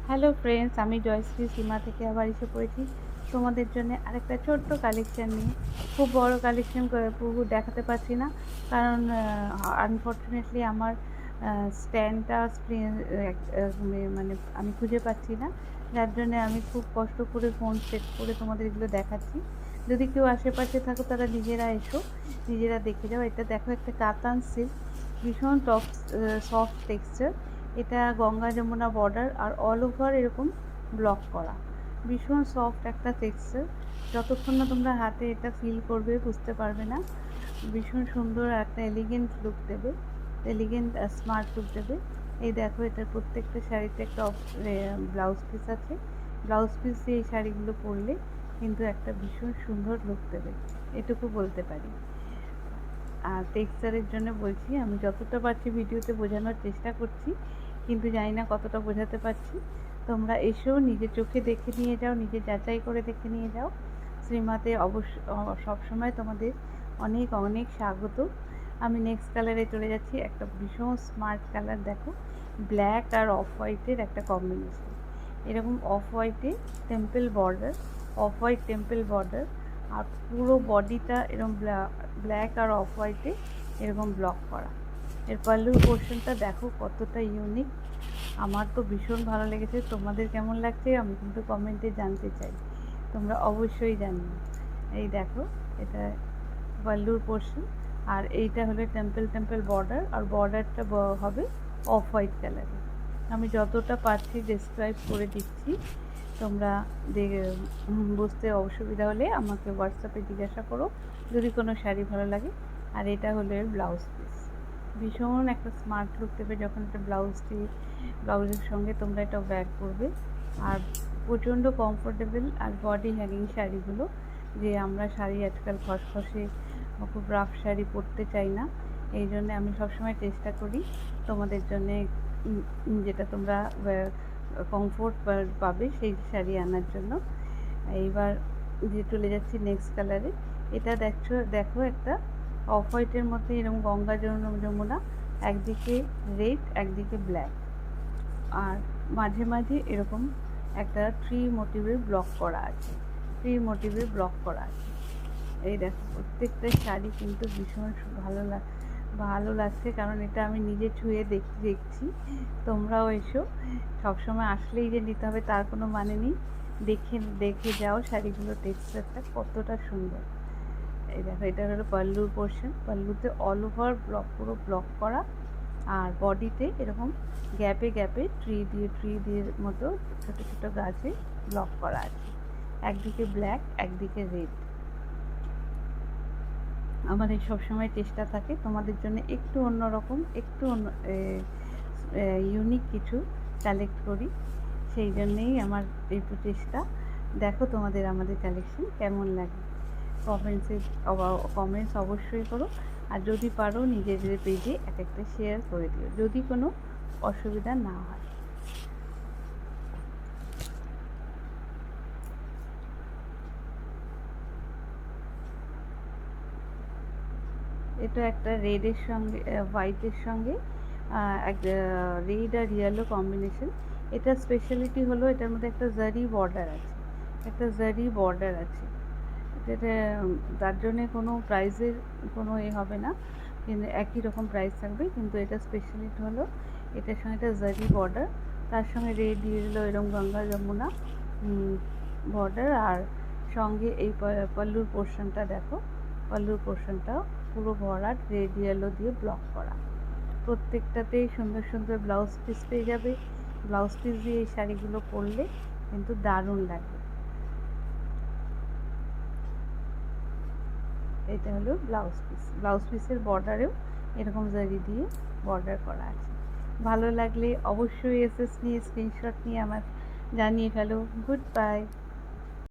Hello friends, আমি জয়শ্রী সীমা থেকে আবার এসে পড়েছি তোমাদের জন্য আরেকটা ছোট্ট কালেকশান নিয়ে। খুব বড় কালেকশান পুরো দেখাতে পারছি না, কারণ আনফর্চুনেটলি আমার স্ট্যান্ডটা মানে আমি খুঁজে পাচ্ছি না, যার জন্যে আমি খুব কষ্ট করে ফোন সেট করে তোমাদের এগুলো দেখাচ্ছি। যদি কেউ আশেপাশে থাকো তারা নিজেরা এসো, নিজেরা দেখে যাও। এটা দেখো, একটা কাতান সিল্ক, ভীষণ সফট টেক্সচার। এটা গঙ্গা যমুনা বর্ডার আর অল ওভার এরকম ব্লক করা, ভীষণ সফট একটা টেক্সচার। যতক্ষণ না তোমরা হাতে এটা ফিল করবে বুঝতে পারবে না। ভীষণ সুন্দর একটা এলিগেন্ট লুক দেবে, এলিগেন্ট স্মার্ট লুক দেবে। এই দেখো, এটার প্রত্যেকটা শাড়িতে একটা ব্লাউজ পিস আছে। ব্লাউজ পিস দিয়ে এই শাড়িগুলো পরলে কিন্তু একটা ভীষণ সুন্দর লুক দেবে, এটুকু বলতে পারি। আর টেক্সচারের জন্য বলছি, আমি যতটা পারছি ভিডিওতে বোঝানোর চেষ্টা করছি, কিন্তু জানি না কতটা বোঝাতে পারছি। তোমরা এসো, নিজের চোখে দেখে নিয়ে যাও, নিজে যাচাই করে দেখে নিয়ে যাও। শ্রীমাতে সবসময় তোমাদের অনেক অনেক স্বাগত। আমি নেক্সট কালারে চলে যাচ্ছি, একটা ভীষণ স্মার্ট কালার। দেখো, ব্ল্যাক আর অফ হোয়াইটের একটা কম্বিনেশন। এরকম অফ হোয়াইটে temple border, off white temple border, আর পুরো বডিটা এরকম ব্ল্যাক আর অফ হোয়াইটে এরকম ব্লক করা। এর পাল্লুর পোর্শনটা দেখো কতটা ইউনিক, আমার তো ভীষণ ভালো লেগেছে। তোমাদের কেমন লাগছে আমি কিন্তু কমেন্টে জানতে চাই, তোমরা অবশ্যই জানিও। এই দেখো, এটা পাল্লুর পোর্শন, আর এইটা হলো টেম্পল বর্ডার, আর বর্ডারটা হবে অফ হোয়াইট কালারে। আমি যতটা পারছি ডেসক্রাইব করে দিচ্ছি, তোমরা বুঝতে অসুবিধা হলে আমাকে হোয়াটসঅ্যাপে জিজ্ঞাসা করো যদি কোনো শাড়ি ভালো লাগে। আর এটা হলো এর ব্লাউজ পিস, ভীষণ একটা স্মার্ট লুক দেবে যখন একটা ব্লাউজের সঙ্গে তোমরা এটা ওয়্যার করবে। আর প্রচণ্ড কমফোর্টেবল, আর বডি হ্যাঙ্গিং শাড়িগুলো, যে আমরা শাড়ি আজকাল খসখসে খুব রাফ শাড়ি পরতে চাই না, এই জন্যে আমি সবসময় চেষ্টা করি তোমাদের জন্যে যেটা তোমরা কমফোর্ট পাবে সেই শাড়ি আনার জন্য। এইবার যে চলে যাচ্ছি নেক্সট কালারে। এটা দেখো একটা অফ হোয়াইটের মধ্যে এরকম গঙ্গা যমুনা, একদিকে রেড একদিকে ব্ল্যাক, আর মাঝে মাঝে এরকম একটা ট্রি মোটিভের ব্লক করা আছে, এই দেখো, প্রত্যেকটা শাড়ি কিন্তু ভীষণ ভালো লাগছে, কারণ এটা আমি নিজে ছুঁয়ে দেখছি। তোমরাও এসো, সবসময় আসলেই যে নিতে হবে তার কোনো মানে নেই, দেখে যাও শাড়িগুলোর টেক্সচারটা কতটা সুন্দর। এই দেখো, এটা হলো পাল্লুর পোর্শন, পাল্লুতে অল ওভার পুরো ব্লক করা, আর বডিতে এরকম গ্যাপে ট্রি দিয়ে মতো ছোটো ছোটো গাছে ব্লক করা আছে, একদিকে ব্ল্যাক একদিকে রেড। আমাদের সবসময় চেষ্টা থাকে তোমাদের জন্য একটু অন্যরকম, একটু ইউনিক কিছু কালেক্ট করি, সেই জন্যেই আমার এই প্রচেষ্টা। দেখো তোমাদের আমাদের কালেকশন কেমন লাগে, কমেন্টস অবশ্যই করো। আর যদি পারো নিজেদের পেজে এক একটা শেয়ার করে দিও, যদি কোনো অসুবিধা না হয়। এটা একটা রেডের সঙ্গে হোয়াইটের সঙ্গে রেড আর ইয়েলো কম্বিনেশন। এটা স্পেশালিটি হলো এটার মধ্যে একটা জারি বর্ডার আছে, এটা তার জন্যে কোনো প্রাইসের কোনো হবে না, কিন্তু একই রকম প্রাইস থাকবে। কিন্তু এটা স্পেশালিটি হলো এটার সঙ্গে একটা জারি বর্ডার, তার সঙ্গে রেড ইয়েলো এরকম গঙ্গা যমুনা বর্ডার, আর সঙ্গে এই পাল্লুর পোর্শনটা দেখো, পাল্লুর পোর্শনটাও পুরো ভরাট রেড ইয়েলো দিয়ে ব্লক করা। প্রত্যেকটাতেই সুন্দর সুন্দর ব্লাউজ পিস পেয়ে যাবে। ব্লাউজ পিস দিয়ে এই শাড়িগুলো পরলে কিন্তু দারুণ লাগবে। এটা হলো ব্লাউজ পিসের বর্ডারেও এরকম জারি দিয়ে বর্ডার করা আছে। ভালো লাগলে অবশ্যই নিয়ে স্ক্রিনশট নিয়ে আমার জানিয়ে ফেলো। Good bye.